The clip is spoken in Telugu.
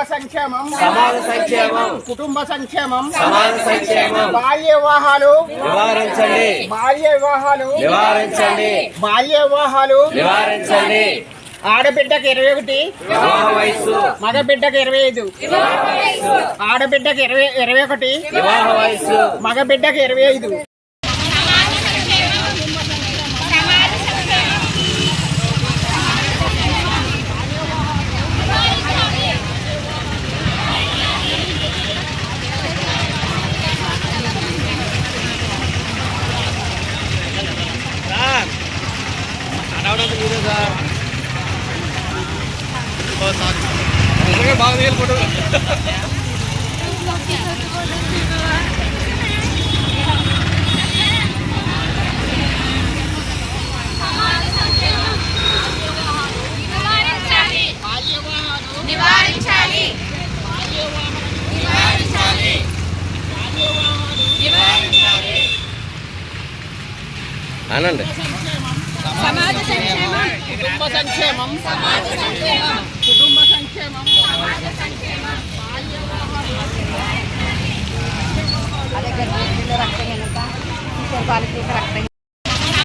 సంక్షేమం సమాజ సంక్షేమం కుటుంబ సంక్షేమం సమాజ సంక్షేమం బాల్య వివాహాలు నివారించండి బాల్య వివాహాలు నివారించండి బాల్య వివాహాలు నివారించండి ఆడబిడ్డకు 21 వివాహ వయస్సు మగబిడ్డకు 25 ఆడబిడ్డకు 21 వివాహ వయస్సు మగబిడ్డకు 25 బాగా తీయాలి ఫోటో అనండి సమాజ సంక్షేమం కుటుంబ సంక్షేమం కుటుంబ